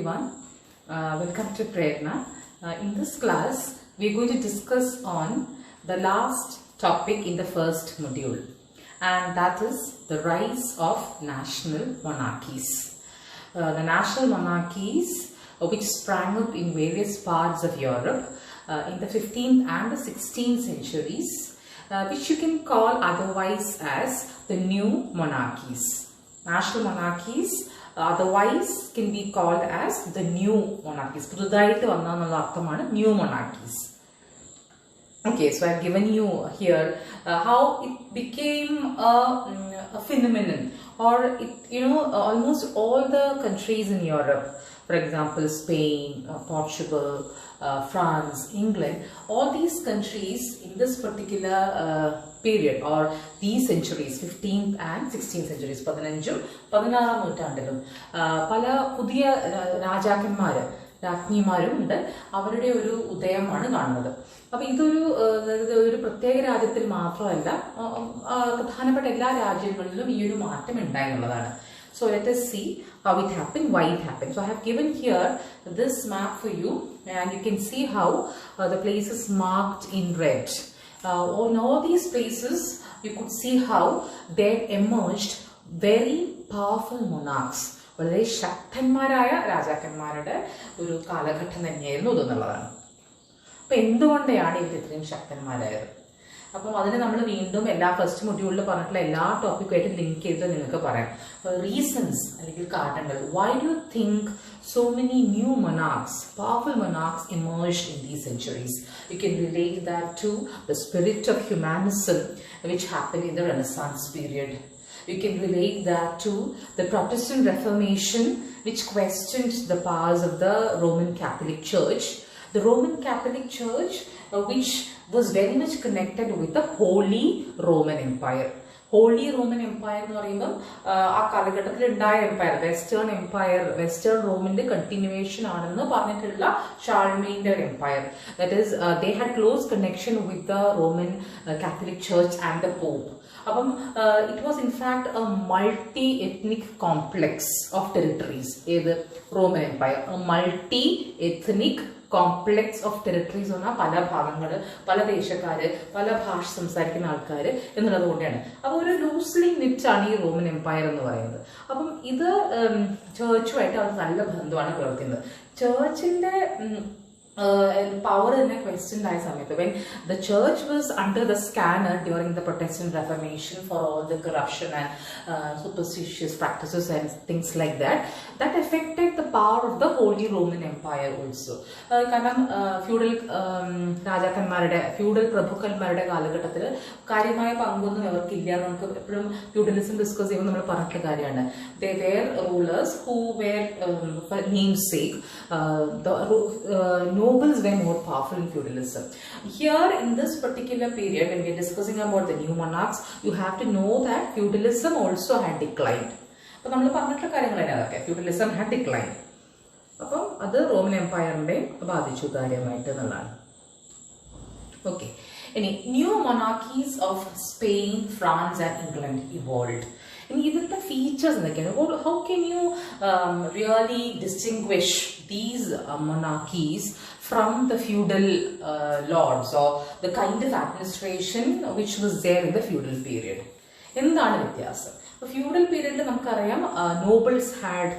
everyone. Welcome to Prerna. In this class, we are going to discuss on the last topic in the first module, and that is the rise of national monarchies. The national monarchies which sprang up in various parts of Europe in the 15th and the 16th centuries, which you can call otherwise as the new monarchies. National monarchies otherwise can be called as the new monarchies. New monarchies. Okay, so I have given you here how it became a phenomenon, or almost all the countries in Europe, for example, Spain, Portugal, France, England, all these countries in this particular period or these centuries, 15th and 16th centuries, 15th, 16th നൂറ്റാണ്ടിലും പല പുതിയ രാജാക്കന്മാര് രാജ്ഞിമാരും ഉണ്ട്. അവരുടെ ഒരു ഉദയമാണ് കാണുന്നത്. അപ്പൊ ഇതൊരു പ്രത്യേക രാജ്യത്തിൽ മാത്രമല്ല, പ്രധാനപ്പെട്ട എല്ലാ രാജ്യങ്ങളിലും ഈ ഒരു മാറ്റം ഉണ്ടായി എന്നുള്ളതാണ്. So let us see how it happened, why it happened. So I have given here this map for you, and you can see how the places marked in red. On all these places, you could see how there emerged very powerful monarchs. വളരെ ശക്തന്മാരായ രാജാക്കന്മാരുടെ ഒരു കാലഘട്ടം തന്നെയായിരുന്നു ഇതെന്നുള്ളതാണ്. അപ്പൊ എന്തുകൊണ്ടാണ് ഇവർ ഇത്രയും ശക്തന്മാരായത്? അപ്പം അതിന് നമ്മൾ വീണ്ടും എല്ലാ ഫസ്റ്റ് മൊഡ്യൂളിൽ പറഞ്ഞിട്ടുള്ള എല്ലാ ടോപ്പിക്കുമായിട്ട് ലിങ്ക് ചെയ്തിട്ട് നിങ്ങൾക്ക് പറയാം. റീസൺസ് അല്ലെങ്കിൽ കാരണങ്ങൾ. Why do you think so many new monarchs, powerful monarchs emerged in these centuries? You can relate that to the spirit of humanism which happened in the Renaissance period. You can relate that to the Protestant Reformation which questioned the powers of the Roman Catholic Church. The Roman Catholic Church which was very much connected with the Holy Roman Empire. Holy Roman Empire എന്ന് പറയുമ്പോൾ ആ കാലഘട്ടത്തിൽ ഉണ്ടായ empire, western empire, western റോമിന്റെ continuation ആണെന്ന് പറഞ്ഞിട്ടുള്ള ഷാർലമൈൻ്റെ ഒരു empire. That is they had close connection with the Roman Catholic church and the pope. അപ്പം it was in fact a multi ethnic complex of territories. ഏത് Roman empire multi ethnic complex of territories പറഞ്ഞാൽ പല ഭാഗങ്ങള്, പല ദേശക്കാര്, പല ഭാഷ സംസാരിക്കുന്ന ആൾക്കാർ എന്നുള്ളത് കൊണ്ടാണ്. അപ്പൊ ഒരു ലൂസ്ലി നിറ്റാണ് ഈ റോമൻ എംപയർ എന്ന് പറയുന്നത്. അപ്പം ഇത് ചേർച്ചുമായിട്ട് അത് നല്ല ബന്ധമാണ് പുലർത്തുന്നത്. ചേർച്ചിന്റെ പവർ തന്നെ ക്വസ്റ്റ്യൻ ആയ സമയത്ത്, when the church was under the scanner during the Protestant Reformation for all the corruption and superstitious practices and things like that, that affected the power of the Holy Roman Empire also. കാരണം feudal രാജാക്കന്മാരുടെ, feudal പ്രഭുക്കന്മാരുടെ കാലഘട്ടത്തിൽ കാര്യമായ പങ്കൊന്നും അവർക്കില്ല. നമുക്ക് എപ്പോഴും feudalism discuss ചെയ്യുമ്പോൾ നമ്മൾ പറഞ്ഞിട്ടുള്ള കാര്യമാണ്. They were rulers who were, for namesake, nobles were more powerful in feudalism. Here in this particular period, when we are discussing about the new monarchs, you have to know that feudalism also had declined. അപ്പോൾ നമ്മൾ പറഞ്ഞിട്ടുള്ള കാര്യങ്ങൾ അതൊക്കെ feudalism had declined. അപ്പം അത് Roman എംപയറിനെ ബാധിച്ചു കാര്യമായിട്ട് എന്നുള്ളതാണ്. ഓക്കെ, ഇനി new monarchies of Spain, France and England evolved. ഇനി ഇവരുടെ ഫീച്ചേഴ്സ് എന്തൊക്കെയാണ്? How can you really distinguish these monarchies from the feudal lords or the kind of administration which was there in the feudal period? എന്താണ് വ്യത്യാസം? Feudal പീരീഡിൽ നമുക്കറിയാം nobles had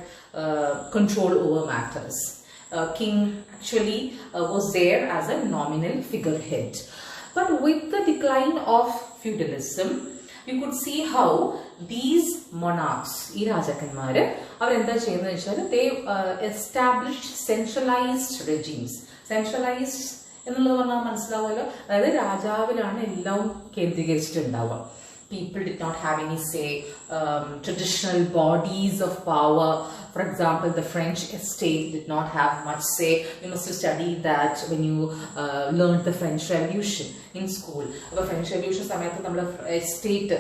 control over matters. King actually was there as a nominal figurehead. But with the decline of feudalism, you could see how these monarchs, ഈ രാജാക്കന്മാര് അവരെന്താ ചെയ്യുന്നത് വെച്ചാൽ they established centralized regimes. Centralized എന്നുള്ളത് പറഞ്ഞാൽ മനസ്സിലാവുമല്ലോ, അതായത് രാജാവിലാണ് എല്ലാം കേന്ദ്രീകരിച്ചിട്ടുണ്ടാവുക. People did not have any say. Traditional bodies of power, for example, the French estate did not have much say. You must have studied that when you learned the French Revolution in school. The French Revolution സമയത്ത് നമ്മുടെ estate,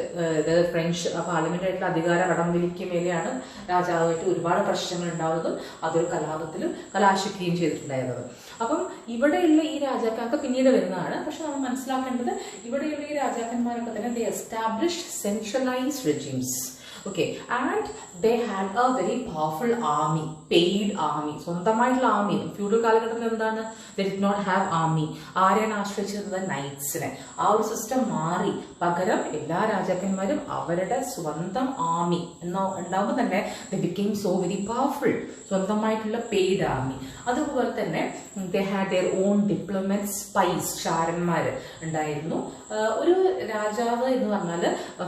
French പാർലമെന്റായിട്ടുള്ള അധികാര വടംവലിക്ക് മേലെയാണ് രാജാവായിട്ട് ഒരുപാട് പ്രശ്നങ്ങൾ ഉണ്ടാവുന്നതും അതൊരു കലാപത്തിലും കലാശിക്കുകയും ചെയ്തിട്ടുണ്ടായിരുന്നത്. അപ്പം ഇവിടെയുള്ള ഈ രാജാക്കന്മാർക്ക് പിന്നീട് വരുന്നതാണ്. പക്ഷെ നമ്മൾ മനസ്സിലാക്കേണ്ടത് ഇവിടെയുള്ള ഈ രാജാക്കന്മാരൊക്കെ തന്നെ they established centralized regimes. Okay, and they had a very powerful army, paid army. സ്വന്തമായിട്ടുള്ള ആർമി ഫ്യൂഡൽ കാലഘട്ടത്തിൽ എന്താണ്, they did not have army. ആരെയാണ് ആശ്രയിച്ചിരുന്നത്? നൈറ്റ്സിനെ. ആ ഒരു സിസ്റ്റം മാറി, പകരം എല്ലാ രാജാക്കന്മാരും അവരുടെ സ്വന്തം ആർമി ഉണ്ടാവുമ്പോൾ തന്നെ they became so very powerful. സ്വന്തമായിട്ടുള്ള പെയ്ഡ് ആർമി. അതുപോലെ തന്നെ they had their own diplomats, spies, ചാരന്മാര് ഉണ്ടായിരുന്നു. ഒരു രാജാവ് എന്ന് പറഞ്ഞാൽ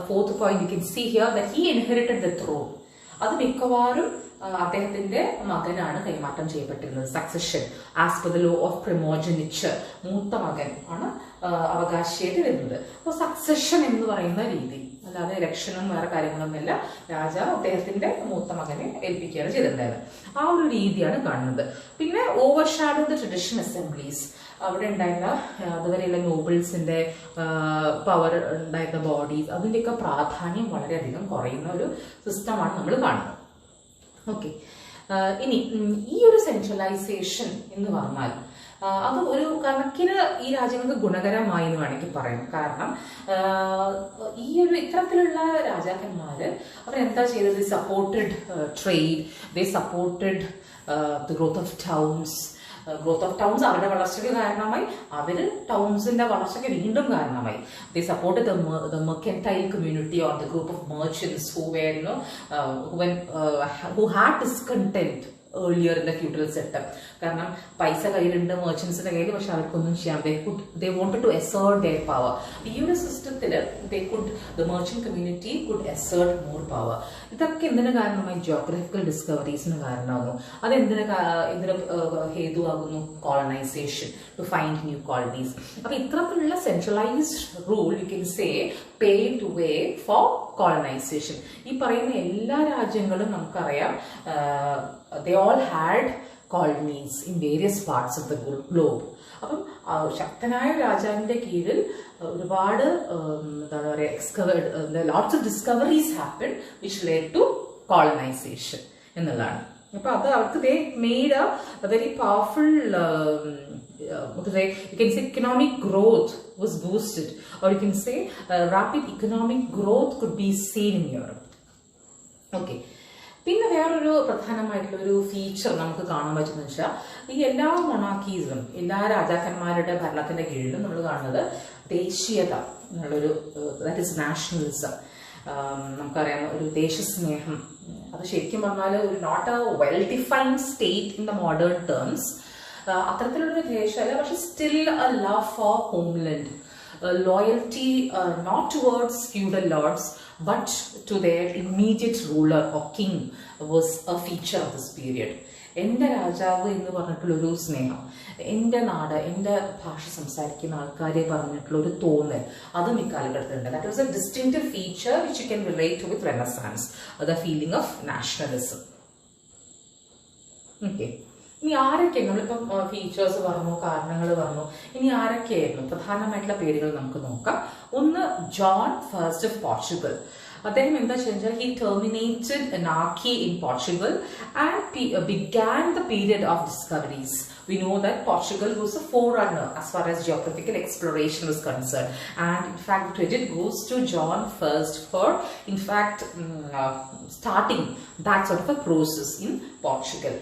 fourth point you can see here that he inherited the throne. അത് മിക്കവാറും അദ്ദേഹത്തിന്റെ മകനാണ് കൈമാറ്റം ചെയ്യപ്പെട്ടിരുന്നത്. Succession as per the law of primogeniture, മൂത്ത മകൻ ആണ് അവകാശിയായിട്ട് വരുന്നത്. അപ്പോൾ സക്സഷൻ എന്ന് പറയുന്ന രീതി, അല്ലാതെ ഇലക്ഷനും വേറെ കാര്യങ്ങളൊന്നുമില്ല, രാജാവ് അദ്ദേഹത്തിന്റെ മൂത്ത മകനെ ഏൽപ്പിക്കുകയാണ് ചെയ്തിട്ടുണ്ടായത്. ആ ഒരു രീതിയാണ് കാണുന്നത്. പിന്നെ over shadow the tradition assemblies, അവിടെ ഉണ്ടായിരുന്ന അതുവരെയുള്ള നോബിൾസിന്റെ പവർ ഉണ്ടായിരുന്ന ബോഡീസ്, അതിൻ്റെയൊക്കെ പ്രാധാന്യം വളരെയധികം കുറയുന്ന ഒരു സിസ്റ്റമാണ് നമ്മൾ കാണുന്നത്. ഓക്കെ, ഇനി ഈ ഒരു സെൻട്രലൈസേഷൻ എന്ന് പറഞ്ഞാൽ അത് ഒരു കണക്കിന് ഈ രാജ്യങ്ങൾക്ക് ഗുണകരമായി എന്ന് വേണമെങ്കിൽ പറയാം. കാരണം ഈ ഒരു ഇത്തരത്തിലുള്ള രാജാക്കന്മാര് അവരെന്താ ചെയ്തത്? Supported trade, they supported the growth of towns. Growth of towns അവരുടെ വളർച്ചയ്ക്ക് കാരണമായി, അവര് ടൗൺസിന്റെ വളർച്ചയ്ക്ക് വീണ്ടും കാരണമായി. They supported the mercantile community or the group of merchants who were, who had discontent earlier in the feudal setup. കാരണം പൈസ കയ്യിലുണ്ട് മെർച്ചൻസിന്റെ കയ്യിൽ, പക്ഷെ അവർക്കൊന്നും ചെയ്യാം. they wanted to assert their power. ഈ ഒരു സിസ്റ്റത്തിൽ the merchant community could assert more power. ഇതൊക്കെ എന്തിനു കാരണമായി? ജിയോഗ്രഫിക്കൽ ഡിസ്കവറീസിന് കാരണമാകുന്നു. അത് എന്തിനു ഹേതുവാകുന്നു? Colonisation, to find new colonies. അപ്പൊ ഇത്തരത്തിലുള്ള centralised rule you can say paved way for colonization. ഈ പറയുന്ന എല്ലാ രാജ്യങ്ങളും നമുക്കറിയാം, they all had colonies in various parts of the globe. അപ്പം ശക്തനായ രാജാവിന്റെ കീഴിൽ ഒരുപാട് എന്താണ് പറയുക, lots of discoveries happened which led to colonization എന്നുള്ളതാണ്. അപ്പൊ അത് അവർക്ക് they made a very powerful you can say economic growth was boosted, or you can say rapid economic growth could be seen in Europe. Okay, പിന്നെ വേറൊരു പ്രധാനമായിട്ടുള്ള ഒരു feature നമുക്ക് കാണാൻ പറ്റുന്ന വെച്ചാൽ ഈ എല്ലാ മൊണാർക്കീസും, എല്ലാ രാജാക്കന്മാരുടെ ഭരണത്തിന്റെ കീഴിലും നമ്മൾ കാണുന്നത് ദേശീയത എന്നുള്ളൊരു, ദാറ്റ് ഇസ് നാഷണലിസം. നമുക്കറിയാം ഒരു ദേശസ്നേഹം, അത് ശരിക്കും പറഞ്ഞാൽ ഒരു not a well defined state in the modern terms, അത്തരത്തിലുള്ളൊരു ദേശമല്ല, പക്ഷെ still a love for homeland, loyalty not towards feudal lords but to their immediate ruler or king was a feature of this period. എൻ്റെ രാജാവ് എന്ന് പറഞ്ഞിട്ടുള്ളൊരു സ്നേഹം, എൻ്റെ നാട്, എൻ്റെ ഭാഷ സംസാരിക്കുന്ന ആൾക്കാരെ പറഞ്ഞിട്ടുള്ള ഒരു തോന്നൽ, അതും ഇക്കാലഘട്ടത്തിലുണ്ട്. That was a distinctive feature which you can relate with renaissance, the feeling of nationalism. Okay, ഇനി ആരൊക്കെ, നമ്മളിപ്പം ഫീച്ചേഴ്സ് പറഞ്ഞു, കാരണങ്ങൾ പറഞ്ഞു, ഇനി ആരൊക്കെയായിരുന്നു പ്രധാനമായിട്ടുള്ള പേരുകൾ നമുക്ക് നോക്കാം. ഒന്ന് ജോൺ ഫസ്റ്റ് ഓഫ് പോർച്ചുഗൽ. അദ്ദേഹം എന്താ വെച്ചാൽ he terminated anarchy in Portugal and began the period of discoveries. We know that Portugal was a forerunner as far as geographical exploration was concerned, and in fact the credit goes to John first for in fact starting that sort of a process in Portugal.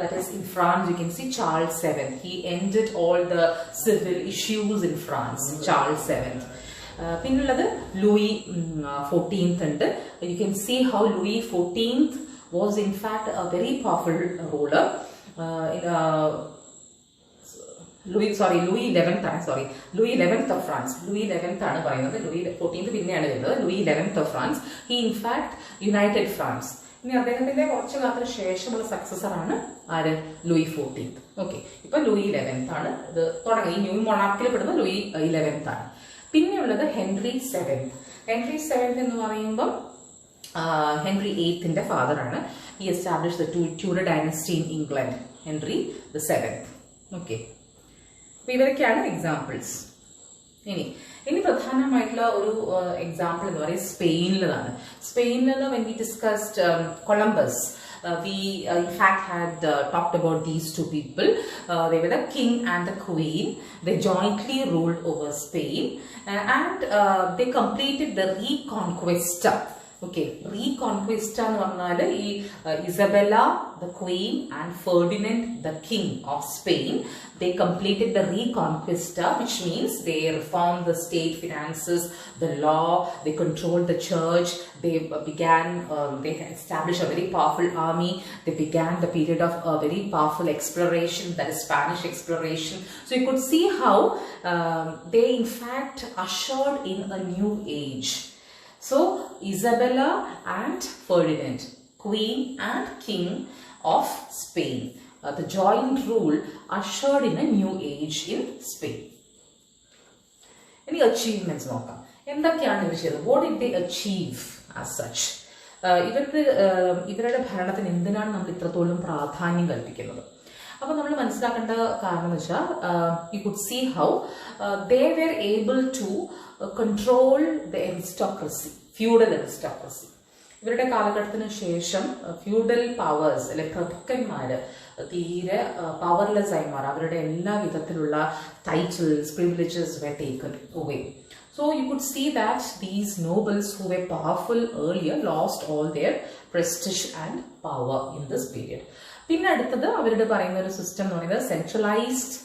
That is in France you can see Charles VII. He ended all the civil issues in France. Charles VII. പിന്നുള്ളത് Louis 14th ഉണ്ട്. You can see how Louis 14th was in fact a very powerful ruler. Louis 11th ആണ്, Louis 11th of France. Louis 11th ആണ് പറയുന്നത്, Louis 14th പിന്നെയാണ് വരുന്നത്. Louis 11th of France. He in fact united France. ഇനി അദ്ദേഹത്തിന്റെ കുറച്ചു കാലത്തിന് ശേഷമുള്ള സക്സസർ ആണ് ആര്? Louis 14th. ഓക്കെ, ഇപ്പൊ Louis 11th ആണ് ഇത് തുടങ്ങി. ഈ ന്യൂ മൊണാർക്കിൽ പെടുന്ന Louis 11th ആണ്. പിന്നെയുള്ളത് ഹെൻറി 7th. ഹെൻറി 7th എന്ന് പറയുമ്പം ഹെൻറി 8th ഫാദറാണ്. ഈ establish the Tudor dynasty in England, Henry 7th. Okay, അപ്പൊ ഇവരൊക്കെയാണ് എക്സാമ്പിൾസ്. ഇനി പ്രധാനമായിട്ടുള്ള ഒരു എക്സാമ്പിൾ എന്ന് പറയുന്നത് സ്പെയിനിലതാണ്. സ്പെയിനിൽ when we discussed Columbus, we in fact had talked about these two people. They were the king and the queen. They jointly ruled over Spain and they completed the reconquista. Okay, Reconquista എന്ന് പറഞ്ഞാൽ ഈ Isabella the queen and Ferdinand the king of Spain, they completed the Reconquista, which means they reformed the state finances, the law, they controlled the church, they they established a very powerful army, they began the period of a very powerful exploration, that is Spanish exploration. So you could see how they in fact ushered in a new age. So Isabella and Ferdinand, queen and king of Spain, the joint rule ushered in a new age in Spain. Any achievements നോക്കാം. എന്തൊക്കെയാണ് ഇവർ ചെയ്തത്? What did they achieve as such? ഇവരുടെ ഭരണത്തിന് എന്തിനാണ് നമ്മൾ ഇത്രത്തോളം പ്രാധാന്യം കൽപ്പിക്കുന്നത്? അപ്പോൾ നമ്മൾ മനസ്സിലാക്കേണ്ട കാരണം എന്ന് വെച്ചാൽ you could see how they were able to control the aristocracy, feudal aristocracy. ഇവരുടെ കാലഘട്ടത്തിന് ശേഷം ഫ്യൂഡൽ പവേഴ്സ് അല്ലെ പ്രഭുക്കന്മാർ തീരെ പവർലെസ് ആയി മാറി. അവരുടെ എല്ലാ വിധത്തിലുള്ള titles, privileges were taken away. So you could see that these nobles who were powerful earlier lost all their prestige and power in this period. പിന്നെ അടുത്തത് അവരുടെ പറയുന്ന ഒരു സിസ്റ്റം എന്ന് പറയുന്നത് സെൻട്രലൈസ്ഡ്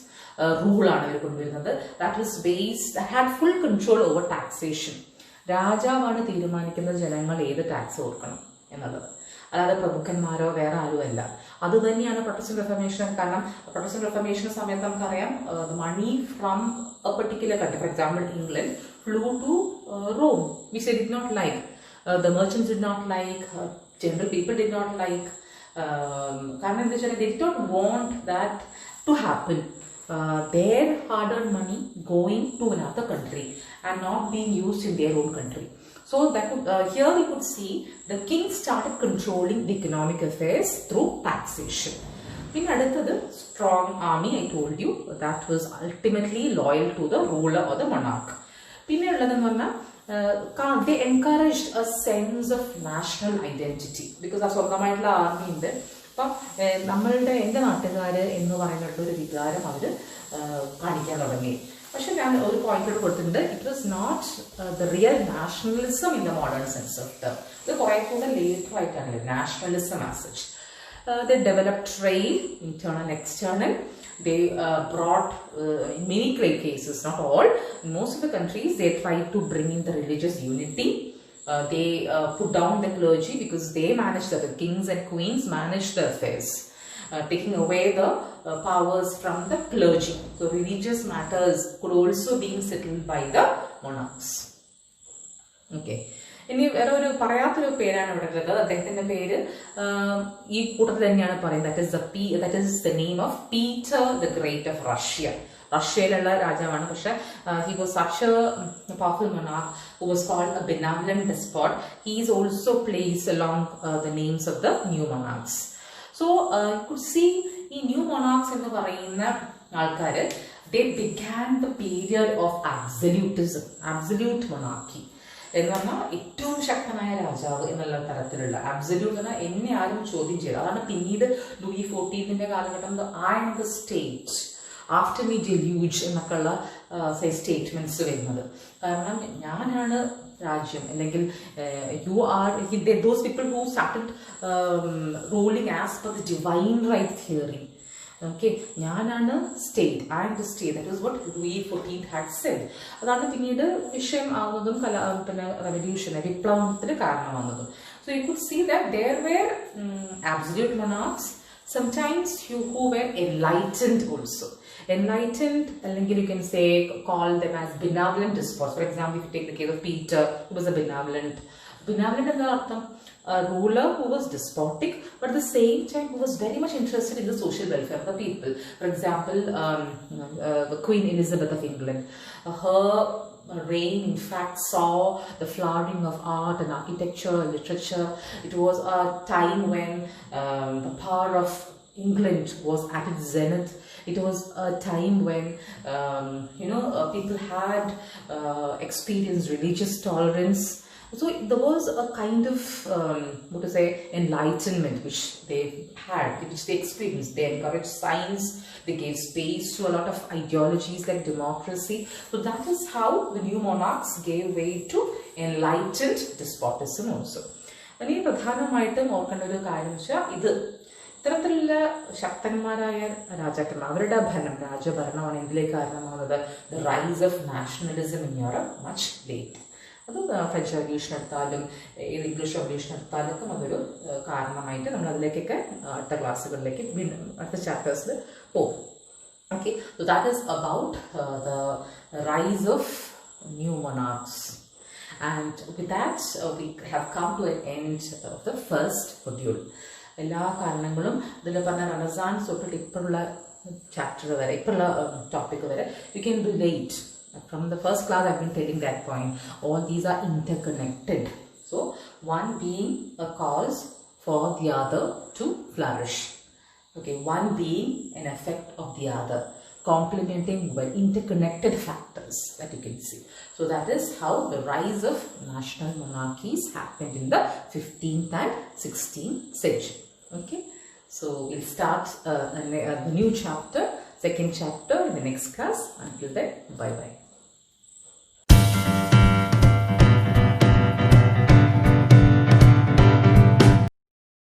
റൂൾ ആണ് ഇവർ കൊണ്ടുവരുന്നത്. That was based, that had full control over taxation. രാജാവാണ് തീരുമാനിക്കുന്നത് ജനങ്ങൾ ഏത് ടാക്സ് കൊടുക്കണം എന്നുള്ളത്, അല്ലാതെ പ്രഭുക്കന്മാരോ വേറെ ആരുമല്ല. അത് തന്നെയാണ് പ്രൊട്ടസ്റ്റന്റ് റിഫർമേഷൻ. കാരണം പ്രൊട്ടസ്റ്റന്റ് റിഫർമേഷൻ സമയത്ത് നമുക്കറിയാം the money from a particular country, for example England, flew to Rome, which they did not like. The merchants did not like, general people did not like. കാരണം എന്താ വെച്ചാൽ they did not want that to happen. Their hard-earned money going to another country and not being used in their own country. So that could, here we could see the king started controlling the economic affairs through taxation. In another strong army, I told you, that was ultimately loyal to the ruler or the monarch. They encouraged a sense of national identity because that's what the army in there. അപ്പം നമ്മളുടെ എൻ്റെ നാട്ടുകാർ എന്ന് പറയുന്ന ഒരു വികാരം അവർ കാണിക്കാൻ തുടങ്ങി. പക്ഷെ ഞാൻ ഒരു പോയിന്റ് കൊടുത്തിട്ടുണ്ട്, it was not the real nationalism in the modern sense of term. ഇത് കുറെ കൂടെ ലേറ്റർ ആയിട്ടാണ് nationalism as such. They developed trade, internal and external. They brought, in many cases, not all, in most of the countries, they tried to bring in the religious unity. They put down the clergy because they managed, the kings and queens managed the affairs, taking away the powers from the clergy. So religious matters could also be settled by the monarchs. Okay. ഇനി വേറെ ഒരു പറയാത്തൊരു പേരാണ് ഇവിടെ ഉള്ളത്. അദ്ദേഹത്തിന്റെ പേര് ഈ കൂട്ടത്തിൽ തന്നെയാണ് പറയുന്നത്. that is the name of Peter the Great of Russia. റഷ്യയിലുള്ള രാജാവാണ്. പക്ഷെ he was such a powerful monarch who was called a benevolent despot. He is also placed along the names of the new monarchs. So you could see ഈ new monarchs എന്ന് പറയുന്ന ആൾക്കാര്, they began the period of absolutism, absolute monarchy. എന്ന് പറഞ്ഞാൽ ഏറ്റവും ശക്തനായ രാജാവ് എന്നുള്ള തരത്തിലുള്ള അബ്സല്യൂട്ട് എന്നാൽ എന്നെ ആരും ചോദ്യം ചെയ്തു. അതാണ് പിന്നീട് ലൂയി 14ന്റെ കാലഘട്ടം I am the state after me deluge എന്നൊക്കെയുള്ള സ്റ്റേറ്റ്മെന്റ്സ് വരുന്നത്. കാരണം ഞാനാണ് രാജ്യം, അല്ലെങ്കിൽ you are those people who started ruling as per the divine right theory. Okay, ഞാനാണ് state, I am the state. That is what Louis XIV had said. അതാണ് പിന്നീട് വിഷയം ആവുന്നതും പിന്നെ റെവല്യൂഷൻ, വിപ്ലവത്തിന് കാരണമാകുന്നതും. So you could see that there were absolute monarchs, sometimes who were enlightened also. Enlightened, അല്ലെങ്കിൽ you can say, call them as benevolent despots. For example, if you take the case of Peter, who was a benevolent എന്ന അർത്ഥം a ruler who was despotic, but at the same time who was very much interested in the social welfare of the people. For example, the Queen Elizabeth of England, her reign in fact saw the flowering of art and architecture, literature. It was a time when the power of England was at its zenith. It was a time when people had experienced religious tolerance. So there was a kind of what to say, enlightenment which they had, which they experienced. They encouraged science, they gave space to a lot of ideologies like democracy. So that is how the new monarchs gave way to enlightened despotism also. ഇനി പ്രധാനമായിട്ടും ഓർക്കേണ്ട ഒരു കാര്യം വെച്ചാൽ ഇത്തരത്തിലുള്ള ശക്തന്മാരായ രാജാക്കന്മാർ അവരുടെ രാജഭരണമാണ് എന്തിലേക്ക് കാരണമാകുന്നത്? The rise of nationalism in Europe much late. അത് ഫ്രഞ്ച് റവല്യൂഷൻ എടുത്താലും ഇംഗ്ലീഷ് റവല്യൂഷൻ എടുത്താലൊക്കെ അതൊരു കാരണമായിട്ട് നമ്മൾ അതിലേക്കൊക്കെ അടുത്ത ക്ലാസ്സുകളിലേക്ക് അടുത്ത ചാപ്റ്റേഴ്സിൽ പോകും. Okay, so that is about the rise of new monarchs. And with that, we have come to an end of the first module. എല്ലാ കാരണങ്ങളും ഇതിൽ പറഞ്ഞ റെനസാൻസ് തൊട്ടിട്ട് ഇപ്പോഴുള്ള ചാപ്റ്റർ വരെ, ഇപ്പോഴുള്ള ടോപ്പിക് വരെ you can relate. From the first class I've been telling that point. All these are interconnected. So one being a cause for the other to flourish. Okay, one being an effect of the other, complementing well, interconnected factors that you can see. So that is how the rise of national monarchies happened in the 15th and 16th century. Okay, so we'll start a new chapter, second chapter in the next class. Until then, bye bye.